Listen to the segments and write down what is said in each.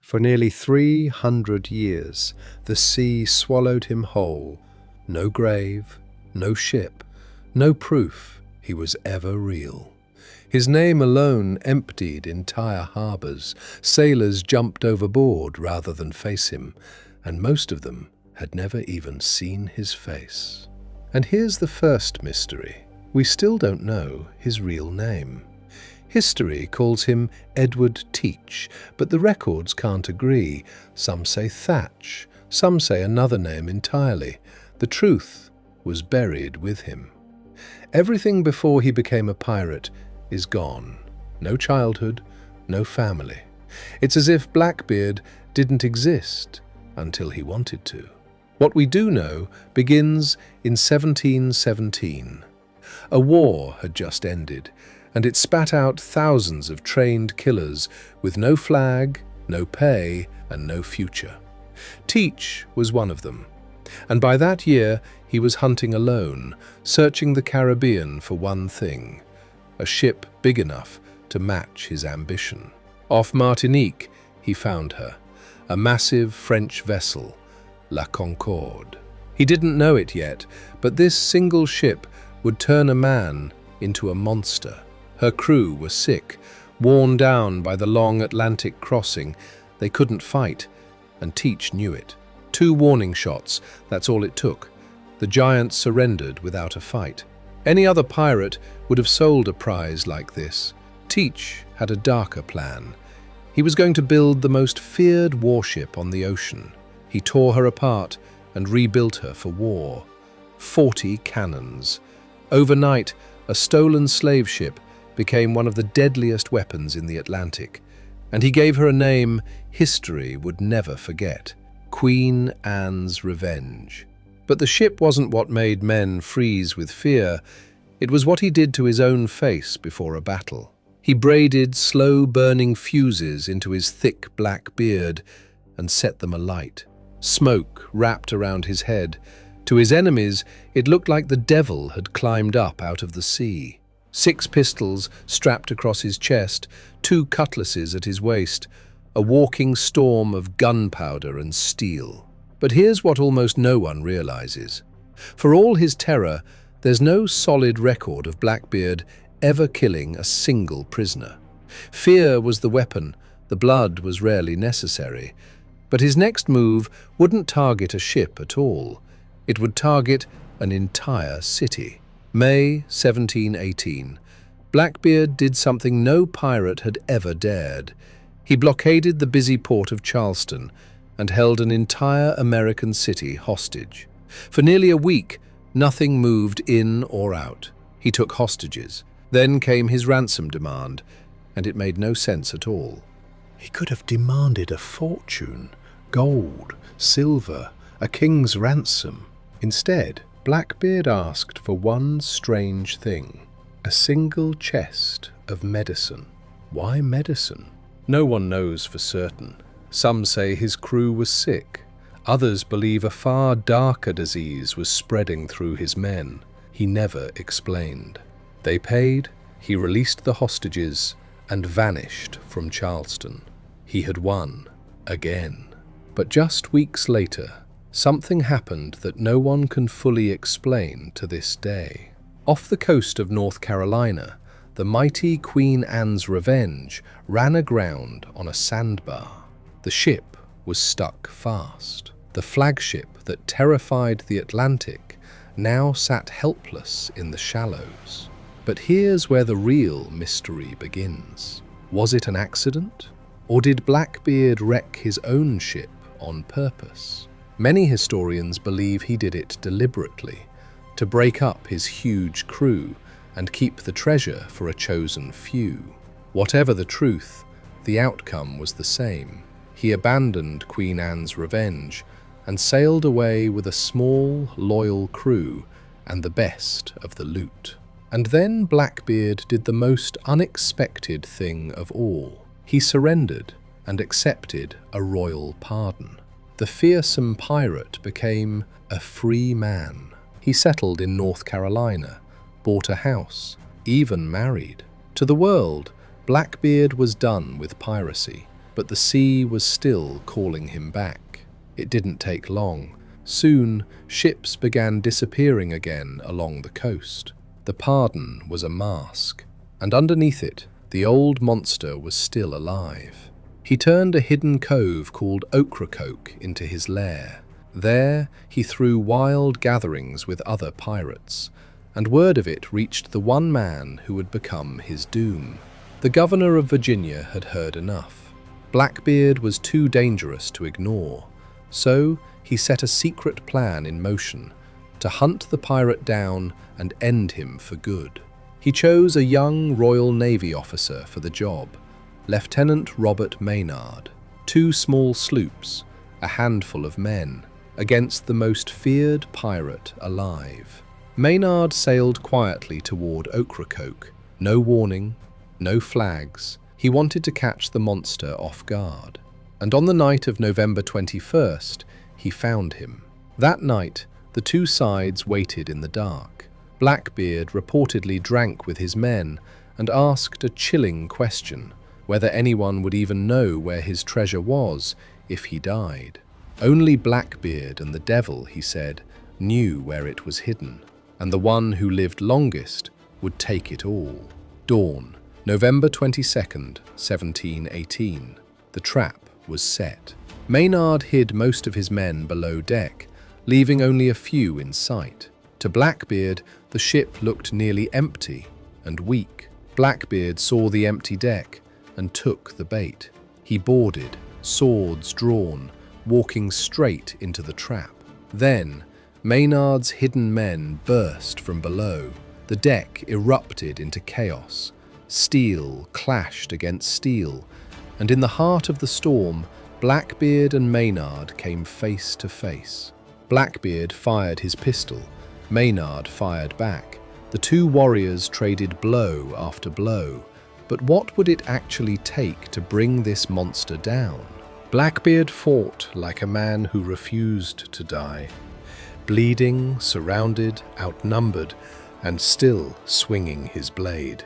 For nearly 300 years, the sea swallowed him whole. No grave, no ship, no proof he was ever real. His name alone emptied entire harbours. Sailors jumped overboard rather than face him, and most of them had never even seen his face. And here's the first mystery. We still don't know his real name. History calls him Edward Teach, but the records can't agree. Some say Thatch, some say another name entirely. The truth was buried with him. Everything before he became a pirate is gone. No childhood, no family. It's as if Blackbeard didn't exist until he wanted to. What we do know begins in 1717. A war had just ended, and it spat out thousands of trained killers with no flag, no pay, and no future. Teach was one of them, and by that year he was hunting alone, searching the Caribbean for one thing: a ship big enough to match his ambition. Off Martinique he found her, a massive French vessel, La Concorde. He didn't know it yet, but this single ship would turn a man into a monster. Her crew were sick, worn down by the long Atlantic crossing. They couldn't fight, and Teach knew it. 2 warning shots, that's all it took. The giant surrendered without a fight. Any other pirate would have sold a prize like this. Teach had a darker plan. He was going to build the most feared warship on the ocean. He tore her apart and rebuilt her for war. 40 cannons. Overnight, a stolen slave ship became one of the deadliest weapons in the Atlantic, and he gave her a name history would never forget: Queen Anne's Revenge. But the ship wasn't what made men freeze with fear. It was what he did to his own face before a battle. He braided slow-burning fuses into his thick black beard and set them alight. Smoke wrapped around his head. To his enemies, it looked like the devil had climbed up out of the sea. 6 pistols strapped across his chest, 2 cutlasses at his waist, a walking storm of gunpowder and steel. But here's what almost no one realizes. For all his terror, there's no solid record of Blackbeard ever killing a single prisoner. Fear was the weapon, the blood was rarely necessary. But his next move wouldn't target a ship at all. It would target an entire city. May 1718. Blackbeard did something no pirate had ever dared. He blockaded the busy port of Charleston and held an entire American city hostage. For nearly a week, nothing moved in or out. He took hostages. Then came his ransom demand, and it made no sense at all. He could have demanded a fortune, gold, silver, a king's ransom. Instead, Blackbeard asked for one strange thing: a single chest of medicine. Why medicine? No one knows for certain. Some say his crew was sick. Others believe a far darker disease was spreading through his men. He never explained. They paid, he released the hostages, and vanished from Charleston. He had won, again. But just weeks later, something happened that no one can fully explain to this day. Off the coast of North Carolina, the mighty Queen Anne's Revenge ran aground on a sandbar. The ship was stuck fast. The flagship that terrified the Atlantic now sat helpless in the shallows. But here's where the real mystery begins. Was it an accident? Or did Blackbeard wreck his own ship on purpose? Many historians believe he did it deliberately, to break up his huge crew and keep the treasure for a chosen few. Whatever the truth, the outcome was the same. He abandoned Queen Anne's Revenge and sailed away with a small, loyal crew and the best of the loot. And then Blackbeard did the most unexpected thing of all. He surrendered and accepted a royal pardon. The fearsome pirate became a free man. He settled in North Carolina, bought a house, even married. To the world, Blackbeard was done with piracy. but the sea was still calling him back. It didn't take long. Soon, ships began disappearing again along the coast. The pardon was a mask, and underneath it, the old monster was still alive. He turned a hidden cove called Ocracoke into his lair. There, he threw wild gatherings with other pirates, and word of it reached the one man who would become his doom. The governor of Virginia had heard enough. Blackbeard was too dangerous to ignore, so he set a secret plan in motion to hunt the pirate down and end him for good. He chose a young Royal Navy officer for the job, Lieutenant Robert Maynard. 2 small sloops, a handful of men, against the most feared pirate alive. Maynard sailed quietly toward Ocracoke. No warning, no flags. He wanted to catch the monster off guard. And on the night of November 21st, he found him. That night, the 2 sides waited in the dark. Blackbeard reportedly drank with his men and asked a chilling question, whether anyone would even know where his treasure was if he died. Only Blackbeard and the devil, he said, knew where it was hidden, and the one who lived longest would take it all. Dawn, November 22nd, 1718. The trap was set. Maynard hid most of his men below deck, leaving only a few in sight. To Blackbeard, the ship looked nearly empty and weak. Blackbeard saw the empty deck and took the bait. He boarded, swords drawn, walking straight into the trap. Then, Maynard's hidden men burst from below. The deck erupted into chaos. Steel clashed against steel, and in the heart of the storm, Blackbeard and Maynard came face to face. Blackbeard fired his pistol. Maynard fired back. The 2 warriors traded blow after blow. But what would it actually take to bring this monster down? Blackbeard fought like a man who refused to die, bleeding, surrounded, outnumbered, and still swinging his blade.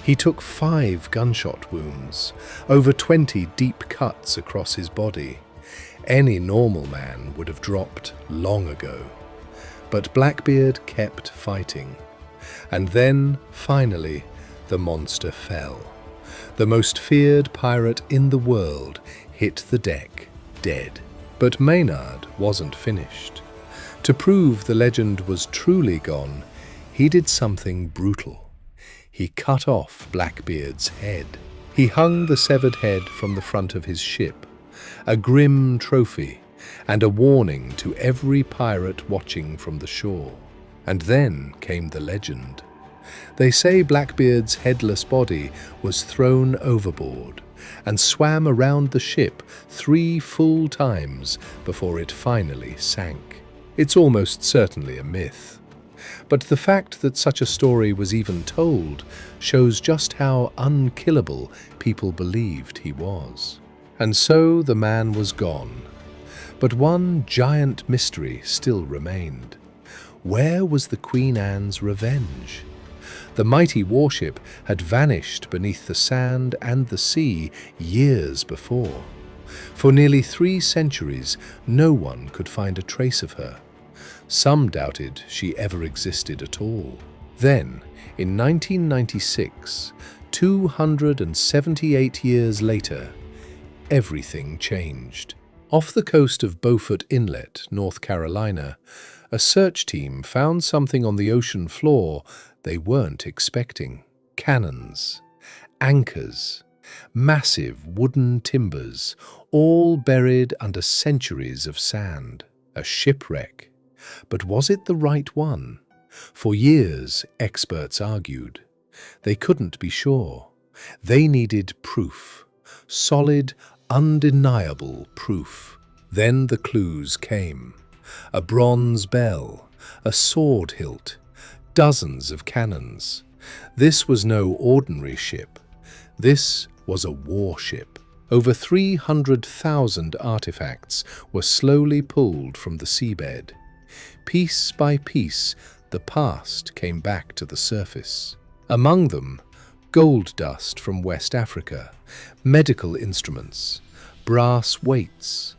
He took 5 gunshot wounds, over 20 deep cuts across his body. Any normal man would have dropped long ago. But Blackbeard kept fighting. And then, finally, the monster fell. The most feared pirate in the world hit the deck, dead. But Maynard wasn't finished. To prove the legend was truly gone, he did something brutal. He cut off Blackbeard's head. He hung the severed head from the front of his ship, a grim trophy and a warning to every pirate watching from the shore. And then came the legend. They say Blackbeard's headless body was thrown overboard and swam around the ship 3 full times before it finally sank. It's almost certainly a myth. But the fact that such a story was even told shows just how unkillable people believed he was. And so the man was gone. But one giant mystery still remained. Where was the Queen Anne's revenge? The mighty warship had vanished beneath the sand and the sea years before. For nearly 3 centuries, no one could find a trace of her. Some doubted she ever existed at all. Then, in 1996, 278 years later, everything changed. Off the coast of Beaufort Inlet, North Carolina, a search team found something on the ocean floor they weren't expecting. Cannons, anchors, massive wooden timbers, all buried under centuries of sand. A shipwreck. But was it the right one? For years, experts argued. They couldn't be sure. They needed proof. Solid, undeniable proof. Then the clues came. A bronze bell, a sword hilt, dozens of cannons. This was no ordinary ship. This was a warship. Over 300,000 artifacts were slowly pulled from the seabed. Piece by piece, the past came back to the surface. Among them, gold dust from West Africa, medical instruments, brass weights,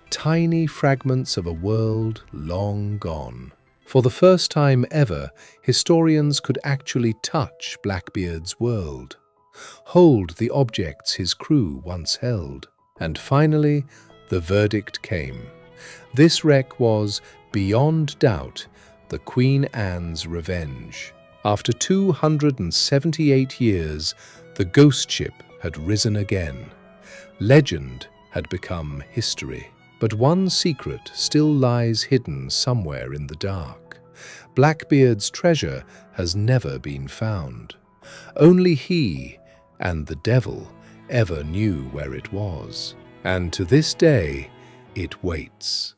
tiny fragments of a world long gone. For the first time ever, historians could actually touch Blackbeard's world, hold the objects his crew once held. And finally, the verdict came. This wreck was, beyond doubt, the Queen Anne's Revenge. After 278 years, the ghost ship had risen again. Legend had become history. But one secret still lies hidden somewhere in the dark. Blackbeard's treasure has never been found. Only he and the devil ever knew where it was. And to this day, it waits.